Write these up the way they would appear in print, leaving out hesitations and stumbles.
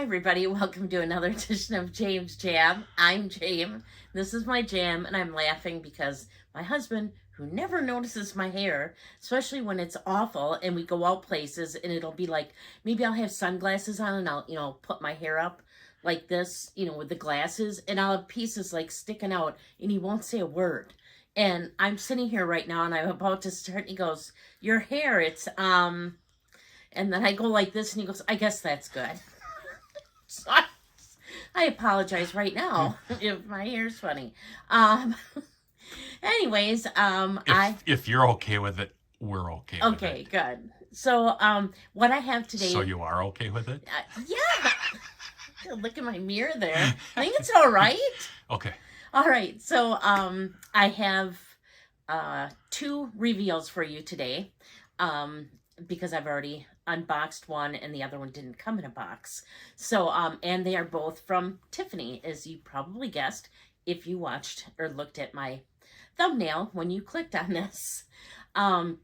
everybody, welcome to another edition of James Jam. I'm Jam. This is my jam, and I'm laughing because my husband, who never notices my hair, especially when it's awful and we go out places and it'll be like, maybe I'll have sunglasses on and I'll, put my hair up like this, with the glasses, and I'll have pieces like sticking out and he won't say a word. And I'm sitting here right now and I'm about to start and he goes, "Your hair, it's, and then I go like this and he goes, "I guess that's good." So I apologize right now if my hair's funny. Um, anyways, if you're okay with it, we're okay with it. Okay, good. So, what I have today. So you are okay with it? Yeah. Look at my mirror there. I think it's all right. Okay. All right. So, I have two reveals for you today. Because I've already unboxed one and the other one didn't come in a box. So, and they are both from Tiffany, as you probably guessed if you watched or looked at my thumbnail when you clicked on this. I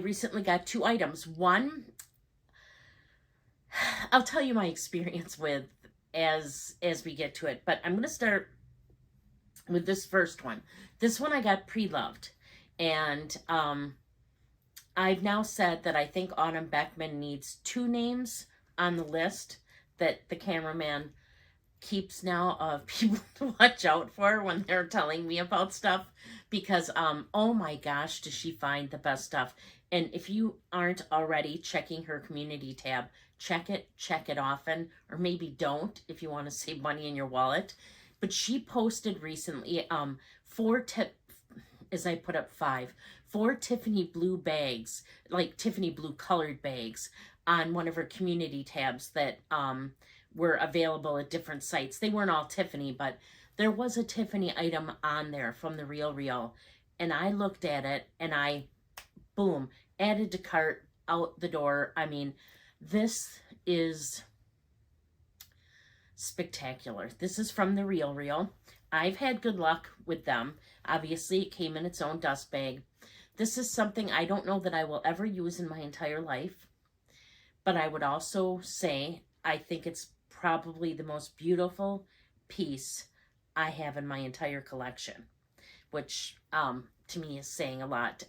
recently got two items. One, I'll tell you my experience with as we get to it, but I'm going to start with this first one. This one I got pre-loved, and I've now said that I think Autumn Beckman needs two names on the list that the cameraman keeps now of people to watch out for when they're telling me about stuff, because oh my gosh, does she find the best stuff. And if you aren't already checking her community tab, check it often, or maybe don't if you want to save money in your wallet. But she posted recently as I put up 4 Tiffany blue bags, like Tiffany blue colored bags, on one of her community tabs that were available at different sites. They weren't all Tiffany, but there was a Tiffany item on there from the Real. And I looked at it and I, boom, added to cart, out the door. I mean, this is spectacular. This is from the Real. I've had good luck with them. Obviously, it came in its own dust bag. This is something I don't know that I will ever use in my entire life. But I would also say I think it's probably the most beautiful piece I have in my entire collection, which to me is saying a lot.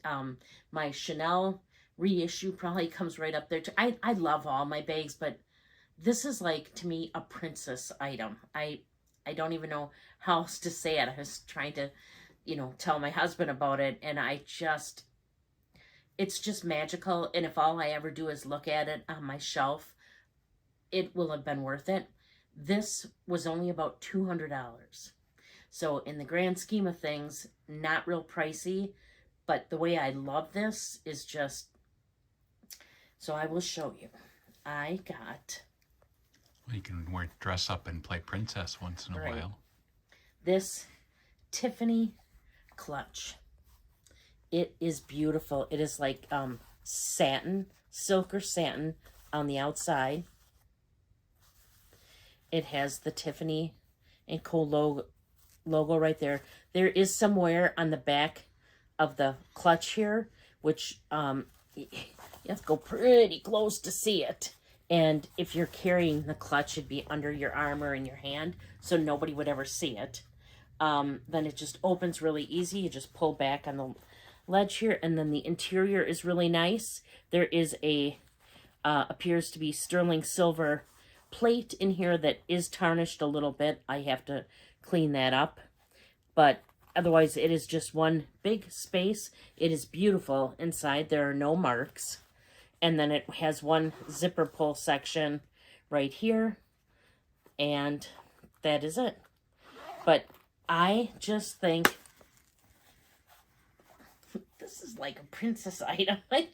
My Chanel reissue probably comes right up there too. I love all my bags, but this is like, to me, a princess item. I don't even know how else to say it. I was trying to, tell my husband about it, and it's just magical. And if all I ever do is look at it on my shelf, it will have been worth it. This was only about $200. So in the grand scheme of things, not real pricey, but the way I love this is just, so I will show you. I got... Well, you can dress up and play princess once in a while. This Tiffany clutch. It is beautiful. It is like satin, silk or satin on the outside. It has the Tiffany & Co. logo right there. There is some wear on the back of the clutch here, which you have to go pretty close to see it. And if you're carrying the clutch, it'd be under your arm or in your hand, so nobody would ever see it. Then it just opens really easy. You just pull back on the ledge here, and then the interior is really nice. There is a appears to be sterling silver plate in here that is tarnished a little bit. I have to clean that up, but otherwise it is just one big space. It is beautiful inside. There are no marks. And then it has one zipper pull section right here. And that is it. But I just think this is like a princess item. I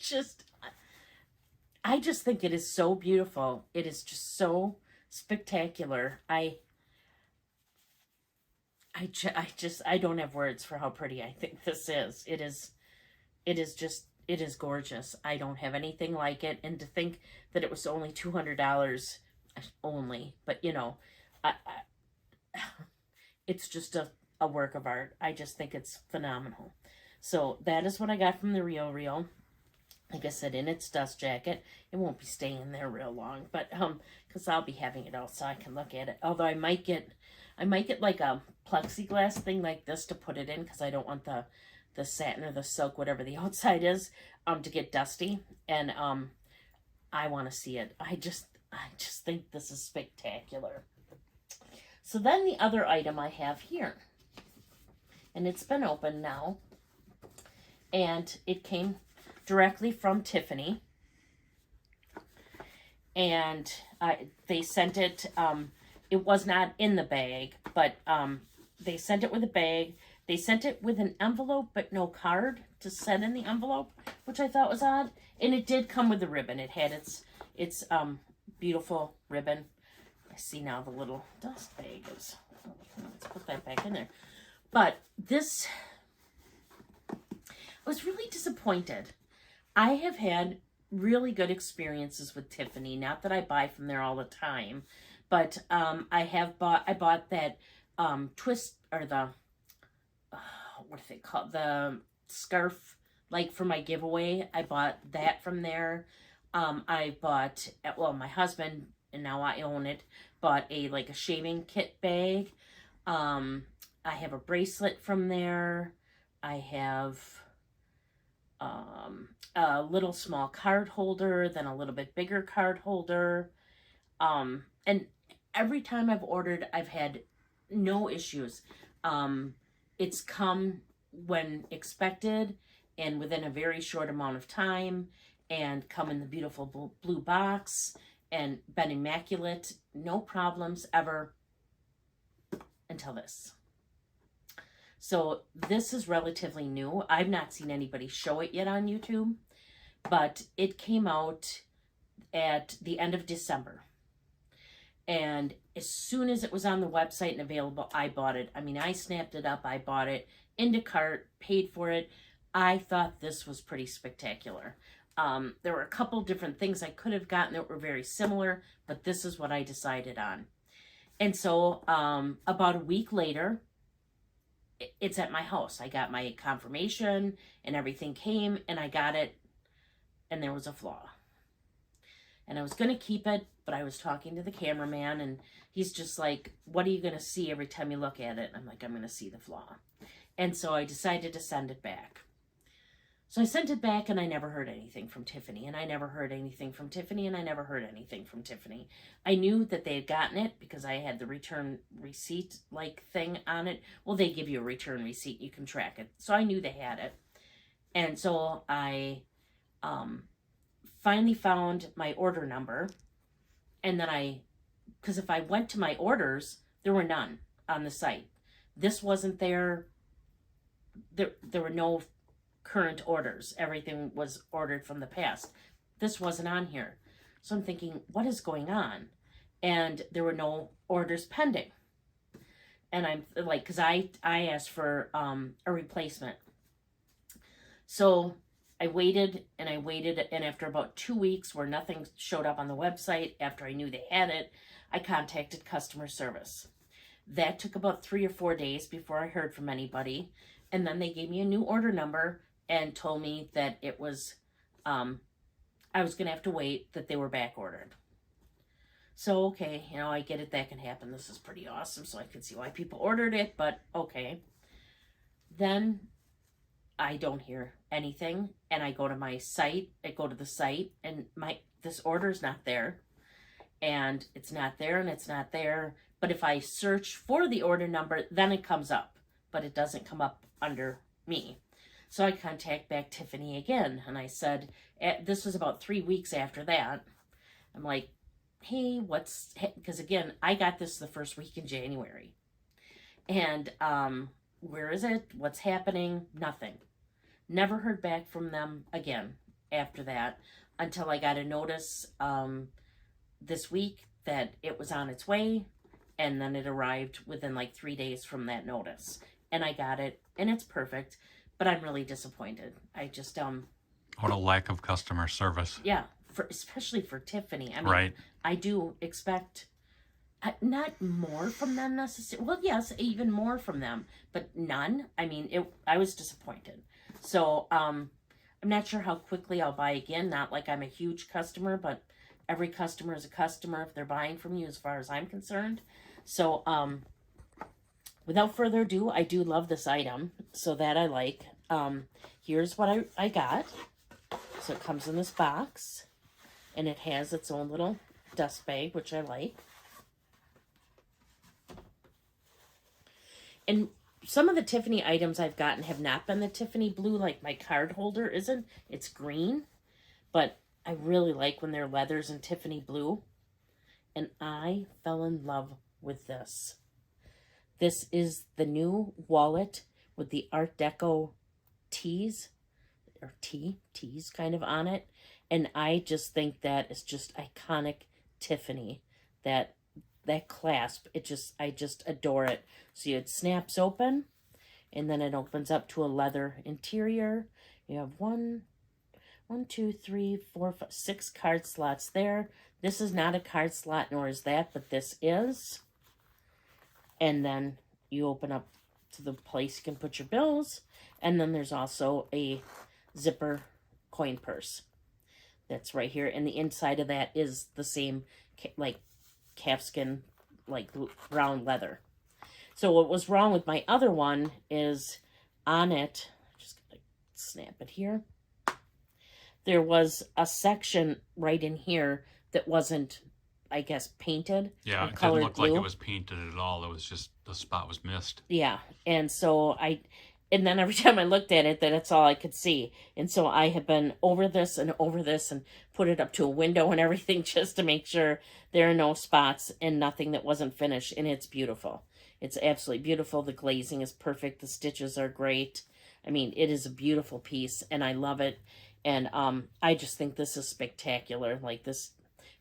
just think it is so beautiful. It is just so spectacular. I don't have words for how pretty I think this is. It is gorgeous. I don't have anything like it. And to think that it was only $200 only, but it's just a work of art. I just think it's phenomenal. So that is what I got from the Real. like I said, in its dust jacket. It won't be staying there real long, but because I'll be having it out so I can look at it. Although I might get like a plexiglass thing like this to put it in, because I don't want the satin or the silk, whatever the outside is, to get dusty. And I want to see it. I just think this is spectacular. So then the other item I have here, and it's been opened now, and it came directly from Tiffany, and they sent it. It was not in the bag, but they sent it with a bag. They sent it with an envelope, but no card to send in the envelope, which I thought was odd. And it did come with the ribbon. It had its beautiful ribbon. I see now the little dust bag is. Let's put that back in there. But this, I was really disappointed. I have had really good experiences with Tiffany. Not that I buy from there all the time, but I bought that twist, or the what do they call it? The scarf, like for my giveaway. I bought that from there. I bought, well, my husband, and now I own it, bought a shaving kit bag. I have a bracelet from there. I have a little small card holder, then a little bit bigger card holder. And every time I've ordered, I've had no issues. It's come when expected and within a very short amount of time, and come in the beautiful blue box and been immaculate. No problems ever until this. So this is relatively new. I've not seen anybody show it yet on YouTube, but it came out at the end of December. And as soon as it was on the website and available, I bought it. I mean, I snapped it up. I bought it into cart, paid for it. I thought this was pretty spectacular. There were a couple different things I could have gotten that were very similar, but this is what I decided on. And so about a week later, it's at my house. I got my confirmation and everything came, and I got it, and there was a flaw. And I was going to keep it, but I was talking to the cameraman, and he's just like, what are you going to see every time you look at it? And I'm like, I'm going to see the flaw. And so I decided to send it back. So I sent it back, and I never heard anything from Tiffany, and I never heard anything from Tiffany, and I never heard anything from Tiffany. I knew that they had gotten it because I had the return receipt thing on it. Well, they give you a return receipt. You can track it. So I knew they had it. And so I finally found my order number, and then because if I went to my orders, there were none on the site. This wasn't there. There were no current orders. Everything was ordered from the past. This wasn't on here. So I'm thinking, what is going on? And there were no orders pending. And I'm like, because I asked for a replacement. So I waited, and after about 2 weeks where nothing showed up on the website, after I knew they had it, I contacted customer service. That took about 3 or 4 days before I heard from anybody. And then they gave me a new order number and told me that it was, I was going to have to wait, that they were back ordered. So, okay, I get it, that can happen. This is pretty awesome, so I can see why people ordered it, but okay. Then I don't hear anything, and I go to my site, and this order's not there, and it's not there, and it's not there. But if I search for the order number, then it comes up, but it doesn't come up under me. So I contact back Tiffany again, and I said, this was about 3 weeks after that. I'm like, hey, because again, I got this the first week in January. And where is it? What's happening? Nothing. Never heard back from them again after that, until I got a notice this week that it was on its way, and then it arrived within 3 days from that notice. And I got it, and it's perfect. But I'm really disappointed. I just What a lack of customer service. Yeah, especially for Tiffany. I mean, right. I do expect not more from them necessarily. Well, yes, even more from them, but none. I mean, I was disappointed. So I'm not sure how quickly I'll buy again. Not like I'm a huge customer, but every customer is a customer if they're buying from you as far as I'm concerned. So, without further ado, I do love this item, so that I like. Here's what I got. So it comes in this box, and it has its own little dust bag, which I like. And some of the Tiffany items I've gotten have not been the Tiffany blue, like my card holder isn't. It's green, but I really like when they're leathers and Tiffany blue. And I fell in love with this. This is the new wallet with the Art Deco tees, or tees kind of on it. And I just think that is just iconic Tiffany. That clasp, I just adore it. See, it snaps open, and then it opens up to a leather interior. You have one, two, three, four, five, 6 card slots there. This is not a card slot, nor is that, but this is. And then you open up to the place you can put your bills. And then there's also a zipper coin purse. That's right here. And the inside of that is the same, like, calfskin, like, brown leather. So what was wrong with my other one is on it, just gonna snap it here, there was a section right in here that wasn't, I guess, painted. Yeah, it didn't look like it was painted at all. It was just, the spot was missed. Yeah, and so and then every time I looked at it, that's all I could see. And so I have been over this and put it up to a window and everything just to make sure there are no spots and nothing that wasn't finished. And it's beautiful. It's absolutely beautiful. The glazing is perfect. The stitches are great. I mean, it is a beautiful piece, and I love it. And I just think this is spectacular. Like, this,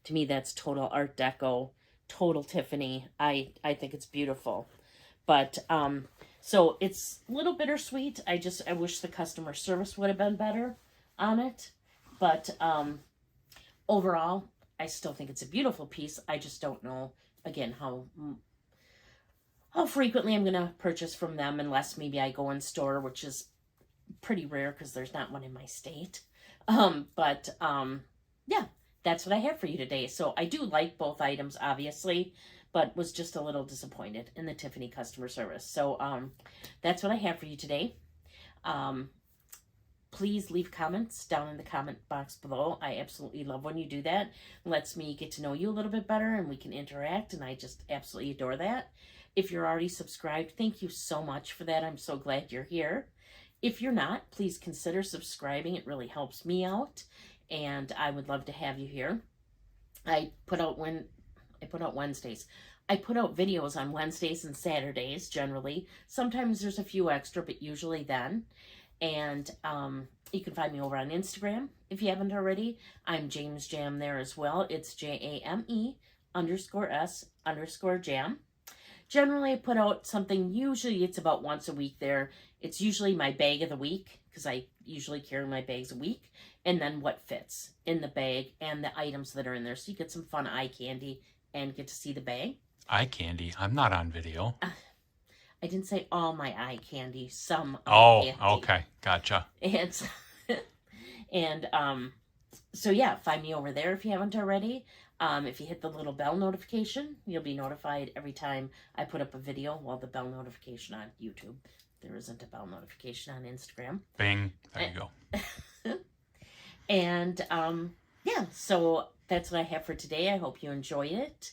to me, that's total Art Deco, total Tiffany. I think it's beautiful. But so it's a little bittersweet. I wish the customer service would have been better on it. But overall, I still think it's a beautiful piece. I just don't know, again, how frequently I'm going to purchase from them, unless maybe I go in store, which is pretty rare because there's not one in my state. Yeah, that's what I have for you today. So I do like both items, obviously, but was just a little disappointed in the Tiffany customer service. So that's what I have for you today. Please leave comments down in the comment box below. I absolutely love when you do that. It lets me get to know you a little bit better, and we can interact, and I just absolutely adore that. If you're already subscribed, thank you so much for that. I'm so glad you're here. If you're not, please consider subscribing. It really helps me out, and I would love to have you here. I put out Wednesdays. I put out videos on Wednesdays and Saturdays, generally. Sometimes there's a few extra, but usually then. And you can find me over on Instagram if you haven't already. I'm James Jam there as well. It's JAME_S_Jam. Generally, I put out something, usually it's about once a week there. It's usually my bag of the week, because I usually carry my bags a week, and then what fits in the bag and the items that are in there. So you get some fun eye candy and get to see the bag. Eye candy? I'm not on video. I didn't say all my eye candy, some eye candy. Oh, okay. Gotcha. And so yeah, find me over there if you haven't already. If you hit the little bell notification, you'll be notified every time I put up a video. Well, the bell notification on YouTube. There isn't a bell notification on Instagram. Bing. There you go. And yeah, so that's what I have for today. I hope you enjoy it.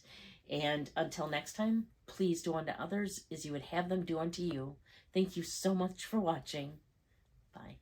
And until next time, please do unto others as you would have them do unto you. Thank you so much for watching. Bye.